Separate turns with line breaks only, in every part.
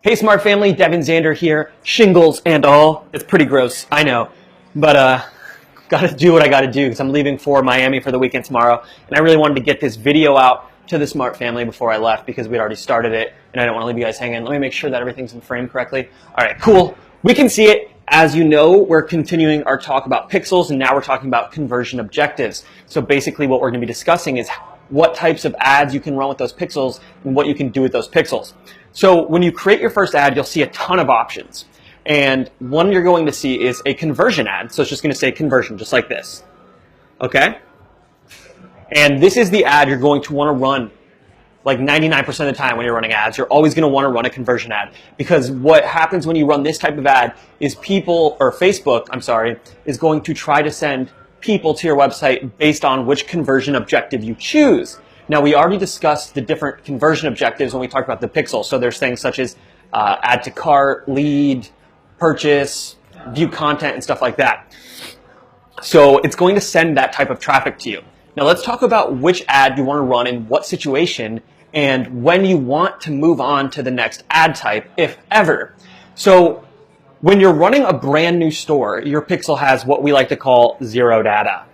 Hey Smart Family, Devin Zander here, shingles and all. It's pretty gross, I know, but gotta do what I gotta do because I'm leaving for Miami for the weekend tomorrow, and I really wanted to get this video out to the Smart Family before I left because we'd already started it, and I don't want to leave you guys hanging. Let me make sure that everything's in frame correctly. All right, cool. We can see it. As you know, we're continuing our talk about pixels, and now we're talking about conversion objectives. So basically what we're going to be discussing is what types of ads you can run with those pixels and what you can do with those pixels. So when you create your first ad, you'll see a ton of options. And one you're going to see is a conversion ad. So it's just going to say conversion, just like this. Okay? And this is the ad you're going to want to run like 99% of the time when you're running ads. You're always going to want to run a conversion ad, because what happens when you run this type of ad is Facebook is going to try to send people to your website based on which conversion objective you choose. Now, we already discussed the different conversion objectives when we talked about the pixel. So there's things such as add to cart, lead, purchase, view content, and stuff like that. So it's going to send that type of traffic to you. Now let's talk about which ad you want to run in what situation and when you want to move on to the next ad type, if ever. So when you're running a brand new store, your pixel has what we like to call zero data.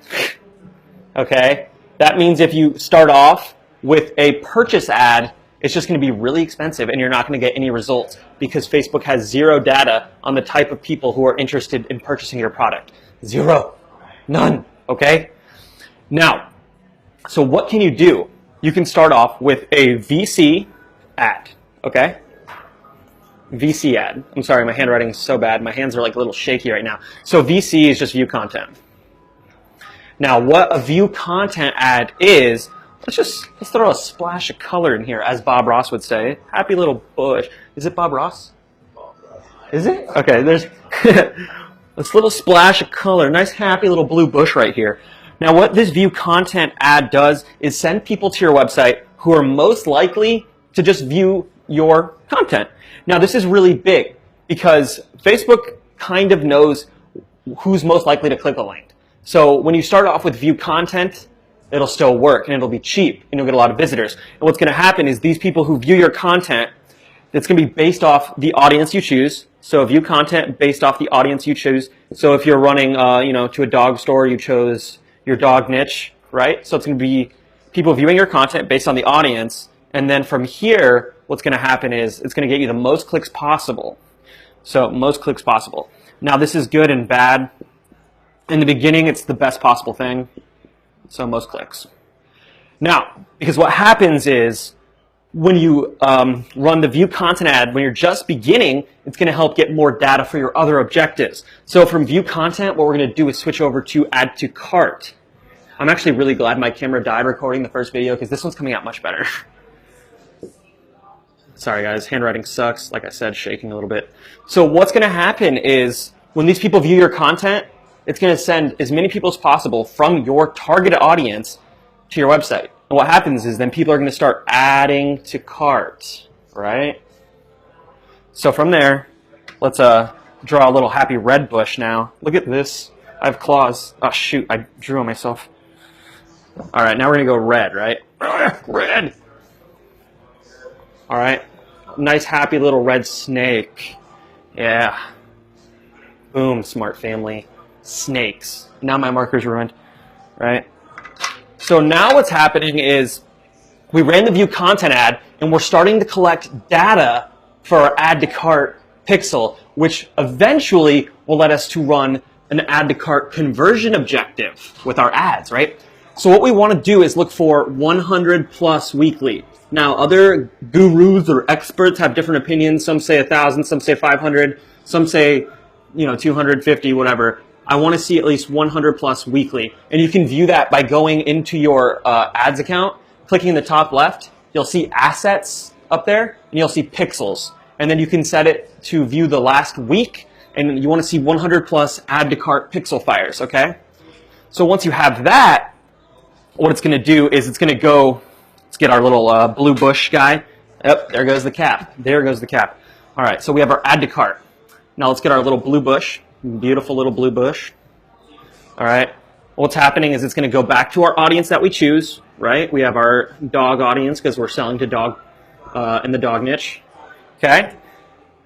Okay? That means if you start off with a purchase ad, it's just going to be really expensive and you're not going to get any results because Facebook has zero data on the type of people who are interested in purchasing your product. Zero. None. Okay? Now, so what can you do? You can start off with a VC ad, okay? VC ad. I'm sorry, my handwriting is so bad. My hands are like a little shaky right now. So VC is just view content. Now, what a view content ad is, let's throw a splash of color in here, as Bob Ross would say. Happy little bush. Is it Bob Ross? Is it? Okay, there's this little splash of color. Nice, happy little blue bush right here. Now, what this view content ad does is send people to your website who are most likely to just view your content. Now, this is really big because Facebook kind of knows who's most likely to click a link. So when you start off with view content, it'll still work and it'll be cheap and you'll get a lot of visitors. And what's going to happen is these people who view your content, it's going to be based off the audience you choose. So view content based off the audience you choose. So if you're running, to a dog store, you chose your dog niche, right? So it's going to be people viewing your content based on the audience. And then from here, what's going to happen is it's going to get you the most clicks possible. So most clicks possible. Now, this is good and bad. In the beginning, it's the best possible thing. So most clicks. Now, because what happens is when you run the view content ad, when you're just beginning, it's going to help get more data for your other objectives. So from view content, what we're going to do is switch over to add to cart. I'm actually really glad my camera died recording the first video because this one's coming out much better. Sorry guys, handwriting sucks. Like I said, shaking a little bit. So what's going to happen is when these people view your content, it's going to send as many people as possible from your targeted audience to your website. And what happens is then people are going to start adding to cart, right? So from there, let's draw a little happy red bush now. Look at this. I have claws. Oh, shoot. I drew on myself. All right, now we're going to go red, right? Red. All right. Nice, happy little red snake. Yeah. Boom, Smart Family. Snakes. Now my marker's ruined, right? So now what's happening is we ran the view content ad and we're starting to collect data for our add to cart pixel, which eventually will let us to run an add to cart conversion objective with our ads, right? So what we want to do is look for 100 plus weekly. Now, other gurus or experts have different opinions. Some say 1,000, some say 500, some say, 250, whatever. I want to see at least 100 plus weekly. And you can view that by going into your ads account, clicking in the top left. You'll see assets up there, and you'll see pixels. And then you can set it to view the last week, and you want to see 100 plus add to cart pixel fires, okay? So once you have that, what it's going to do is it's going to go, let's get our little blue bush guy. Yep, there goes the cap. There goes the cap. All right, so we have our add to cart. Now let's get our little blue bush. Beautiful little blue bush. All right. What's happening is it's going to go back to our audience that we choose, right? We have our dog audience because we're selling to dog in the dog niche. Okay.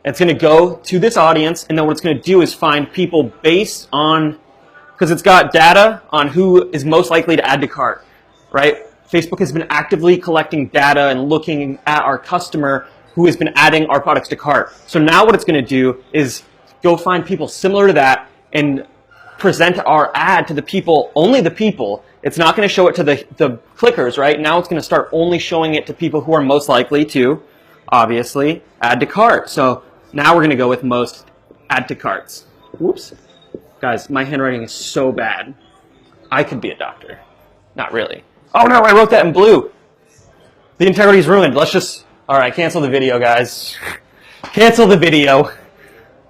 It's going to go to this audience, and then what it's going to do is find people based on, because it's got data on who is most likely to add to cart, right? Facebook has been actively collecting data and looking at our customer who has been adding our products to cart. So now what it's going to do is go find people similar to that and present our ad to the people, only the people. It's not going to show it to the clickers, right? Now it's going to start only showing it to people who are most likely to, obviously, add to cart. So now we're going to go with most add to carts. Whoops. Guys, my handwriting is so bad. I could be a doctor. Not really. Oh no, I wrote that in blue. The integrity is ruined. Let's just, all right, cancel the video, guys. Cancel the video.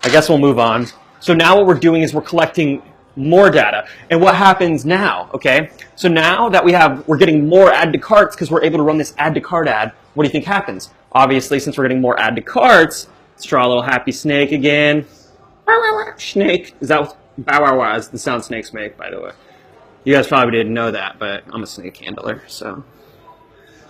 I guess we'll move on. So now what we're doing is we're collecting more data. And what happens now, okay? So now that we're getting more add to carts because we're able to run this add to cart ad, what do you think happens? Obviously, since we're getting more add to carts, let's draw a little happy snake again. Snake. Is that what bow wow wow is the sound snakes make, by the way? You guys probably didn't know that, but I'm a snake handler, so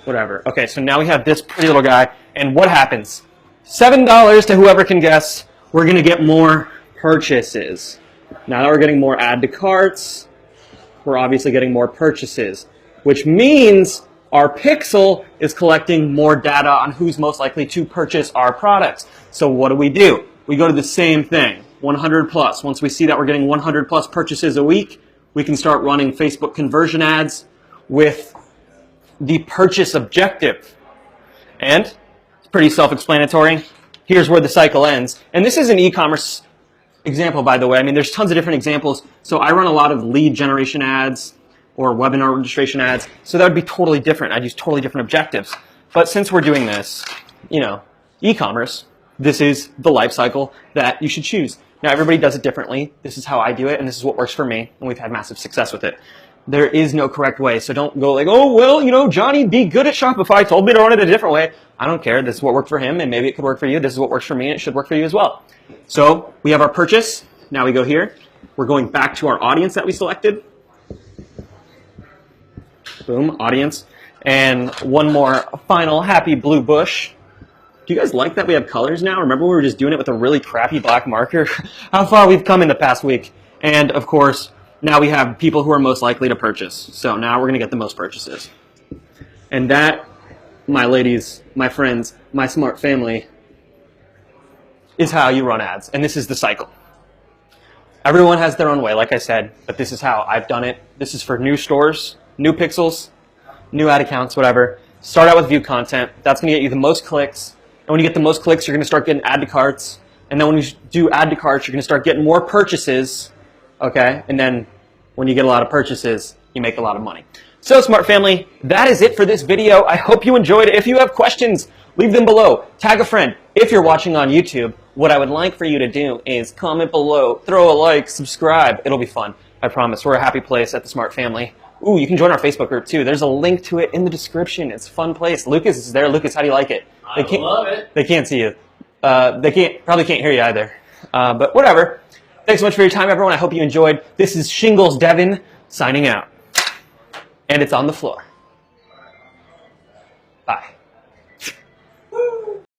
whatever. Okay, so now we have this pretty little guy, and what happens? $7 to whoever can guess. We're going to get more purchases. Now that we're getting more add to carts, we're obviously getting more purchases, which means our pixel is collecting more data on who's most likely to purchase our products. So what do? We go to the same thing, 100 plus. Once we see that we're getting 100 plus purchases a week, we can start running Facebook conversion ads with the purchase objective. And it's pretty self-explanatory. Here's where the cycle ends. And this is an e-commerce example, by the way. I mean, there's tons of different examples. So I run a lot of lead generation ads or webinar registration ads. So that would be totally different. I'd use totally different objectives. But since we're doing this, e-commerce, this is the life cycle that you should choose. Now, everybody does it differently. This is how I do it, and this is what works for me, and we've had massive success with it. There is no correct way, so don't go like, oh, well, Johnny B. good at Shopify told me to run it a different way. I don't care. This is what worked for him, and maybe it could work for you. This is what works for me, and it should work for you as well. So we have our purchase. Now we go here. We're going back to our audience that we selected. Boom, audience. And one more final happy blue bush. Do you guys like that we have colors now? Remember we were just doing it with a really crappy black marker? How far we've come in the past week. And of course, now we have people who are most likely to purchase. So now we're going to get the most purchases. And that, my ladies, my friends, my smart family, is how you run ads. And this is the cycle. Everyone has their own way, like I said, but this is how I've done it. This is for new stores, new pixels, new ad accounts, whatever. Start out with view content. That's going to get you the most clicks. And when you get the most clicks, you're going to start getting add to carts. And then when you do add to carts, you're going to start getting more purchases. Okay? And then when you get a lot of purchases, you make a lot of money. So, Smart Family, that is it for this video. I hope you enjoyed it. If you have questions, leave them below. Tag a friend. If you're watching on YouTube, what I would like for you to do is comment below, throw a like, subscribe. It'll be fun. I promise. We're a happy place at the Smart Family. Ooh, you can join our Facebook group too. There's a link to it in the description. It's a fun place. Lucas is there. Lucas, how do you like it?
I love it.
They can't see you. They probably can't hear you either. But whatever. Thanks so much for your time, everyone. I hope you enjoyed. This is Shingles Devin signing out. And it's on the floor. Bye.